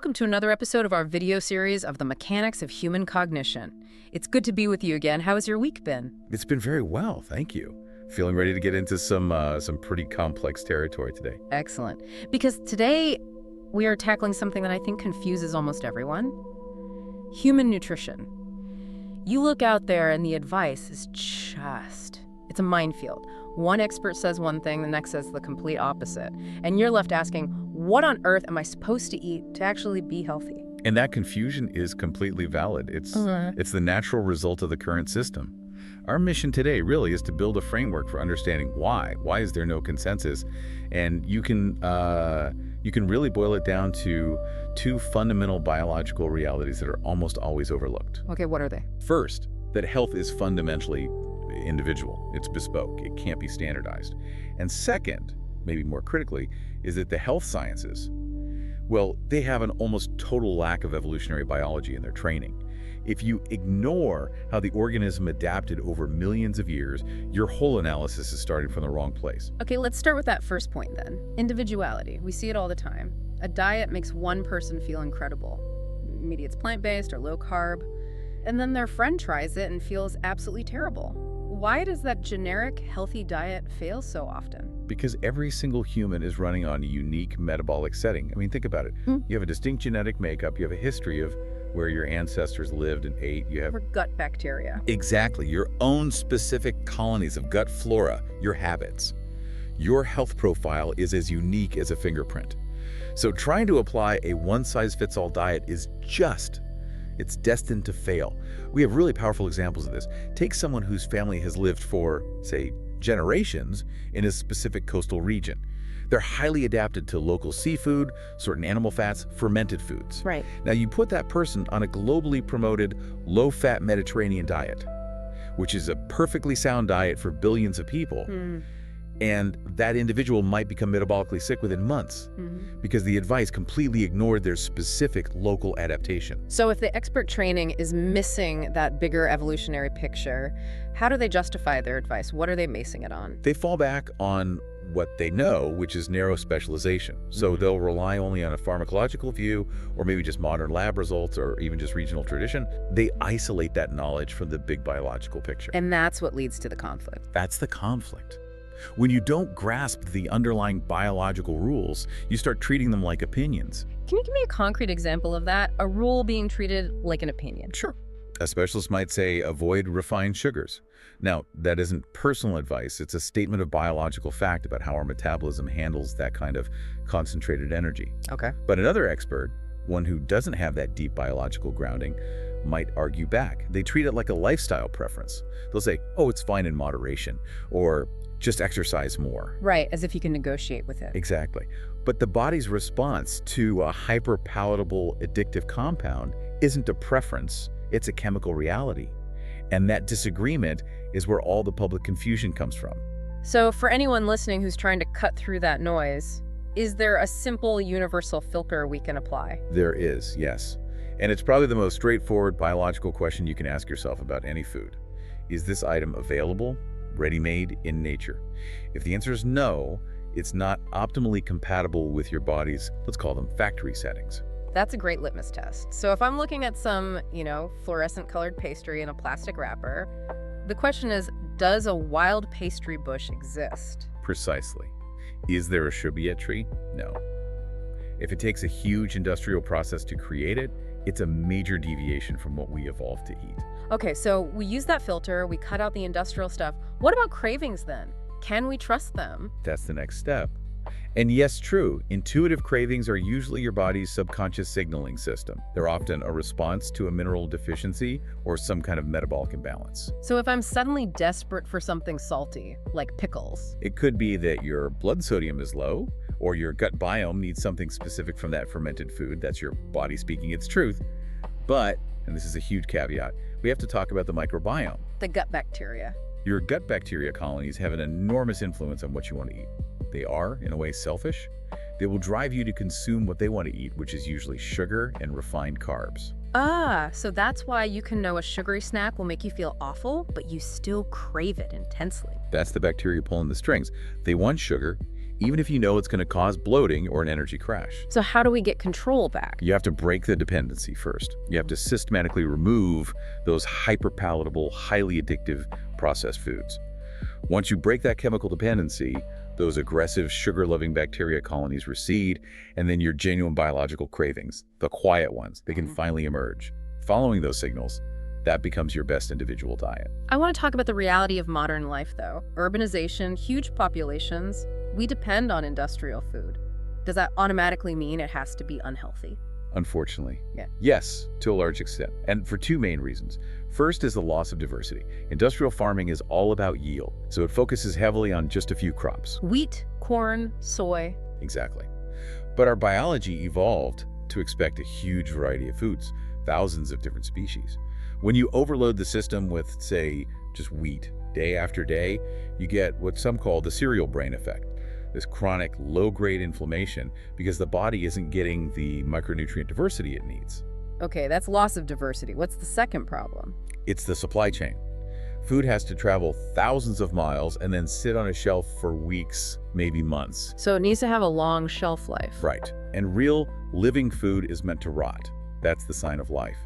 welcome to another episode of our video series of the mechanics of human cognition. It's good to be with you again. How has your week been? It's been very well, thank you. Feeling ready to get into some pretty complex territory today. Excellent. Because today we are tackling something that I think confuses almost everyone. Human nutrition. You look out there and the advice is it's a minefield. One expert says one thing, the next says the complete opposite. And you're left asking, what on earth am I supposed to eat to actually be healthy? And that confusion is completely valid. It's the natural result of the current system. Our mission today really is to build a framework for understanding why. Why is there no consensus? And you can really boil it down to two fundamental biological realities that are almost always overlooked. Okay, what are they? First, that health is fundamentally individual. It's bespoke. It can't be standardized. And second, maybe more critically, is that the health sciences, well, they have an almost total lack of evolutionary biology in their training. If you ignore how the organism adapted over millions of years, your whole analysis is starting from the wrong place. Okay, let's start with that first point then. Individuality. We see it all the time. A diet makes one person feel incredible. Maybe it's plant-based or low carb. And then their friend tries it and feels absolutely terrible. Why does that generic, healthy diet fail so often? Because every single human is running on a unique metabolic setting. I mean, think about it. You have a distinct genetic makeup. You have a history of where your ancestors lived and ate. You have gut bacteria. Exactly. Your own specific colonies of gut flora, your habits. Your health profile is as unique as a fingerprint. So trying to apply a one-size-fits-all diet is it's destined to fail. We have really powerful examples of this. Take someone whose family has lived for, say, generations in a specific coastal region. They're highly adapted to local seafood, certain animal fats, fermented foods. Right. Now you put that person on a globally promoted low-fat Mediterranean diet, which is a perfectly sound diet for billions of people. And that individual might become metabolically sick within months because the advice completely ignored their specific local adaptation. So if the expert training is missing that bigger evolutionary picture, how do they justify their advice? What are they basing it on? They fall back on what they know, which is narrow specialization. So they'll rely only on a pharmacological view, or maybe just modern lab results, or even just regional tradition. They isolate that knowledge from the big biological picture. And that's what leads to the conflict. That's the conflict. When you don't grasp the underlying biological rules, you start treating them like opinions. Can you give me a concrete example of that? A rule being treated like an opinion? Sure. A specialist might say, avoid refined sugars. Now, that isn't personal advice. It's a statement of biological fact about how our metabolism handles that kind of concentrated energy. Okay. But another expert, one who doesn't have that deep biological grounding, might argue back. They treat it like a lifestyle preference. They'll say, oh, it's fine in moderation, or just exercise more. Right, as if you can negotiate with it. Exactly. But the body's response to a hyper-palatable addictive compound isn't a preference, it's a chemical reality. And that disagreement is where all the public confusion comes from. So for anyone listening who's trying to cut through that noise, is there a simple universal filter we can apply? There is, yes. And it's probably the most straightforward biological question you can ask yourself about any food. Is this item available, ready-made in nature? If the answer is no, it's not optimally compatible with your body's, let's call them factory settings. That's a great litmus test. So if I'm looking at some, fluorescent colored pastry in a plastic wrapper, the question is, does a wild pastry bush exist? Precisely. Is there a Cheviet tree? No. If it takes a huge industrial process to create it, it's a major deviation from what we evolved to eat. Okay, so we use that filter, we cut out the industrial stuff. What about cravings then? Can we trust them? That's the next step. And yes, true, intuitive cravings are usually your body's subconscious signaling system. They're often a response to a mineral deficiency or some kind of metabolic imbalance. So if I'm suddenly desperate for something salty, like pickles, it could be that your blood sodium is low, or your gut biome needs something specific from that fermented food. That's your body speaking its truth. But, and this is a huge caveat, we have to talk about the microbiome. The gut bacteria. Your gut bacteria colonies have an enormous influence on what you want to eat. They are, in a way, selfish. They will drive you to consume what they want to eat, which is usually sugar and refined carbs. Ah, so that's why you can know a sugary snack will make you feel awful, but you still crave it intensely. That's the bacteria pulling the strings. They want sugar, even if you know it's going to cause bloating or an energy crash. So how do we get control back? You have to break the dependency first. You have to systematically remove those hyperpalatable, highly addictive processed foods. Once you break that chemical dependency, those aggressive sugar-loving bacteria colonies recede, and then your genuine biological cravings, the quiet ones, they can finally emerge. Following those signals, that becomes your best individual diet. I want to talk about the reality of modern life, though. Urbanization, huge populations, we depend on industrial food. Does that automatically mean it has to be unhealthy? Unfortunately. Yeah. Yes, to a large extent, and for two main reasons. First is the loss of diversity. Industrial farming is all about yield, so it focuses heavily on just a few crops. Wheat, corn, soy. Exactly. But our biology evolved to expect a huge variety of foods, thousands of different species. When you overload the system with, say, just wheat, day after day, you get what some call the cereal brain effect. This chronic, low-grade inflammation because the body isn't getting the micronutrient diversity it needs. Okay, that's loss of diversity. What's the second problem? It's the supply chain. Food has to travel thousands of miles and then sit on a shelf for weeks, maybe months. So it needs to have a long shelf life. Right. And real, living food is meant to rot. That's the sign of life.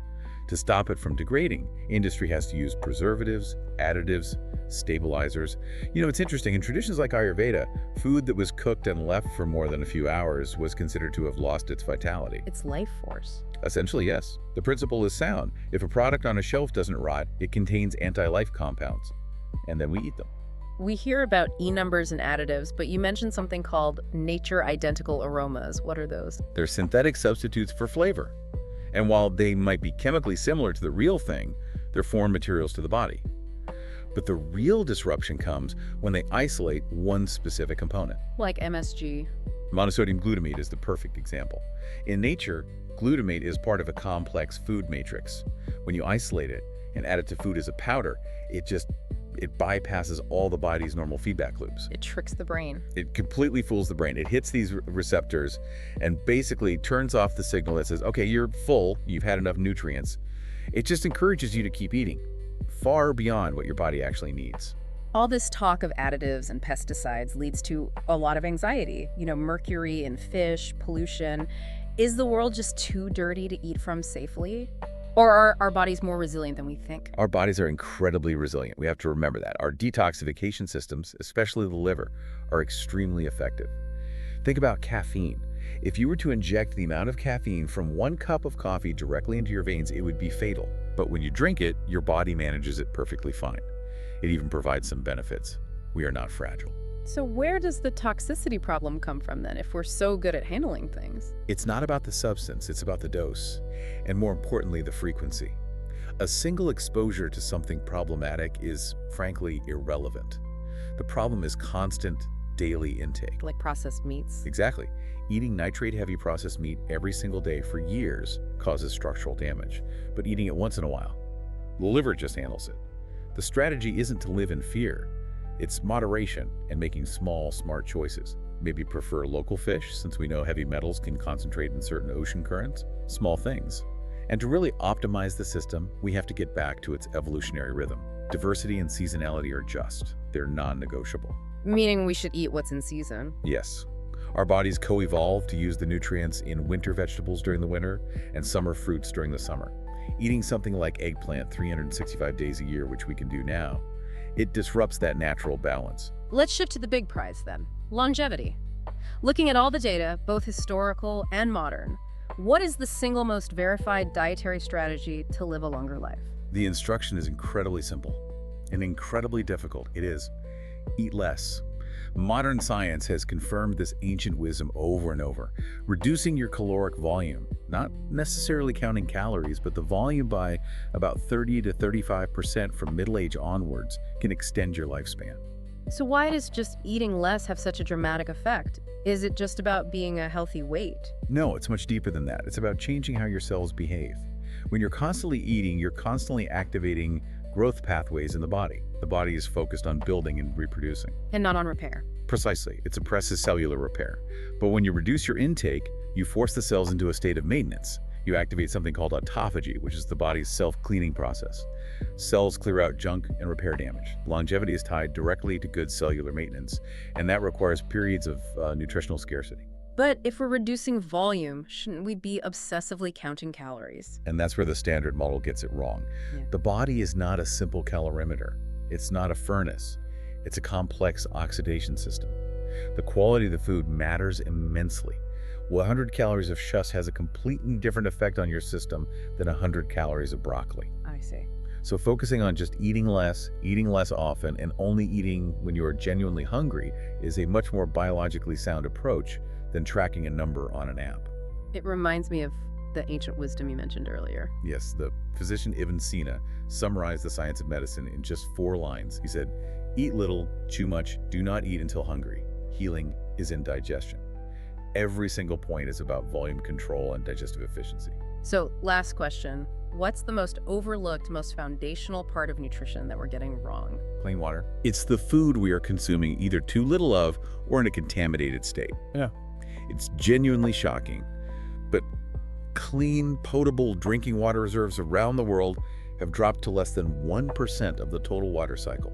To stop it from degrading, industry has to use preservatives, additives, stabilizers. You know, it's interesting, in traditions like Ayurveda, food that was cooked and left for more than a few hours was considered to have lost its vitality. It's life force. Essentially, yes. The principle is sound. If a product on a shelf doesn't rot, it contains anti-life compounds, and then we eat them. We hear about E-numbers and additives, but you mentioned something called nature-identical aromas. What are those? They're synthetic substitutes for flavor. And while they might be chemically similar to the real thing, they're foreign materials to the body. But the real disruption comes when they isolate one specific component. Like MSG. Monosodium glutamate is the perfect example. In nature, glutamate is part of a complex food matrix. When you isolate it and add it to food as a powder, it bypasses all the body's normal feedback loops. It tricks the brain. It completely fools the brain. It hits these receptors and basically turns off the signal that says, okay, you're full, you've had enough nutrients. It just encourages you to keep eating, far beyond what your body actually needs. All this talk of additives and pesticides leads to a lot of anxiety. You know, mercury in fish, pollution. Is the world just too dirty to eat from safely? Or are our bodies more resilient than we think? Our bodies are incredibly resilient. We have to remember that. Our detoxification systems, especially the liver, are extremely effective. Think about caffeine. If you were to inject the amount of caffeine from 1 cup of coffee directly into your veins, it would be fatal. But when you drink it, your body manages it perfectly fine. It even provides some benefits. We are not fragile. So where does the toxicity problem come from then, if we're so good at handling things? It's not about the substance, it's about the dose, and more importantly, the frequency. A single exposure to something problematic is, frankly, irrelevant. The problem is constant, daily intake. Like processed meats? Exactly. Eating nitrate-heavy processed meat every single day for years causes structural damage, but eating it once in a while, the liver just handles it. The strategy isn't to live in fear. It's moderation and making small, smart choices. Maybe prefer local fish, since we know heavy metals can concentrate in certain ocean currents. Small things. And to really optimize the system, we have to get back to its evolutionary rhythm. Diversity and seasonality are just. They're non-negotiable. Meaning we should eat what's in season? Yes. Our bodies co-evolved to use the nutrients in winter vegetables during the winter and summer fruits during the summer. Eating something like eggplant 365 days a year, which we can do now, it disrupts that natural balance. Let's shift to the big prize then, longevity. Looking at all the data, both historical and modern, what is the single most verified dietary strategy to live a longer life? The instruction is incredibly simple and incredibly difficult. It is, eat less. Modern science has confirmed this ancient wisdom over and over. Reducing your caloric volume, not necessarily counting calories, but the volume by about 30 to 35% from middle age onwards can extend your lifespan. So why does just eating less have such a dramatic effect? Is it just about being a healthy weight? No, it's much deeper than that. It's about changing how your cells behave. When you're constantly eating, you're constantly activating growth pathways in the body. The body is focused on building and reproducing. And not on repair. Precisely. It suppresses cellular repair. But when you reduce your intake, you force the cells into a state of maintenance. You activate something called autophagy, which is the body's self-cleaning process. Cells clear out junk and repair damage. Longevity is tied directly to good cellular maintenance, and that requires periods of nutritional scarcity. But if we're reducing volume, shouldn't we be obsessively counting calories? And that's where the standard model gets it wrong. Yeah. The body is not a simple calorimeter. It's not a furnace. It's a complex oxidation system. The quality of the food matters immensely. 100 calories of shush has a completely different effect on your system than 100 calories of broccoli. I see. So focusing on just eating less often, and only eating when you are genuinely hungry is a much more biologically sound approach than tracking a number on an app. It reminds me of the ancient wisdom you mentioned earlier. Yes, the physician Avicenna summarized the science of medicine in just 4 lines. He said, "Eat little, chew much, do not eat until hungry. Healing is in digestion." Every single point is about volume control and digestive efficiency. So, last question. What's the most overlooked, most foundational part of nutrition that we're getting wrong? Clean water. It's the food we are consuming either too little of or in a contaminated state. Yeah. It's genuinely shocking, but clean, potable drinking water reserves around the world have dropped to less than 1% of the total water cycle.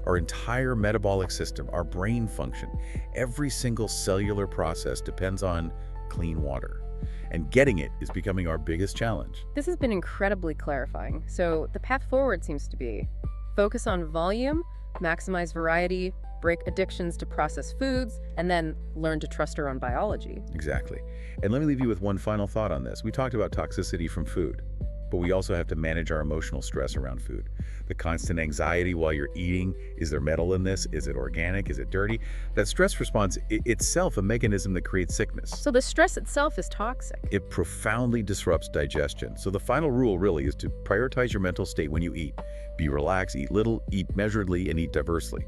Our entire metabolic system, our brain function, every single cellular process depends on clean water. And getting it is becoming our biggest challenge. This has been incredibly clarifying. So the path forward seems to be focus on volume, maximize variety, break addictions to processed foods, and then learn to trust our own biology. Exactly. And let me leave you with one final thought on this. We talked about toxicity from food, but we also have to manage our emotional stress around food. The constant anxiety while you're eating, is there metal in this? Is it organic? Is it dirty? That stress response itself a mechanism that creates sickness. So the stress itself is toxic. It profoundly disrupts digestion. So the final rule really is to prioritize your mental state when you eat. Be relaxed, eat little, eat measuredly, and eat diversely.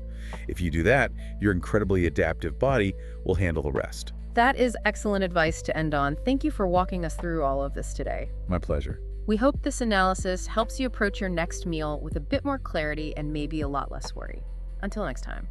If you do that, your incredibly adaptive body will handle the rest. That is excellent advice to end on. Thank you for walking us through all of this today. My pleasure. We hope this analysis helps you approach your next meal with a bit more clarity and maybe a lot less worry. Until next time.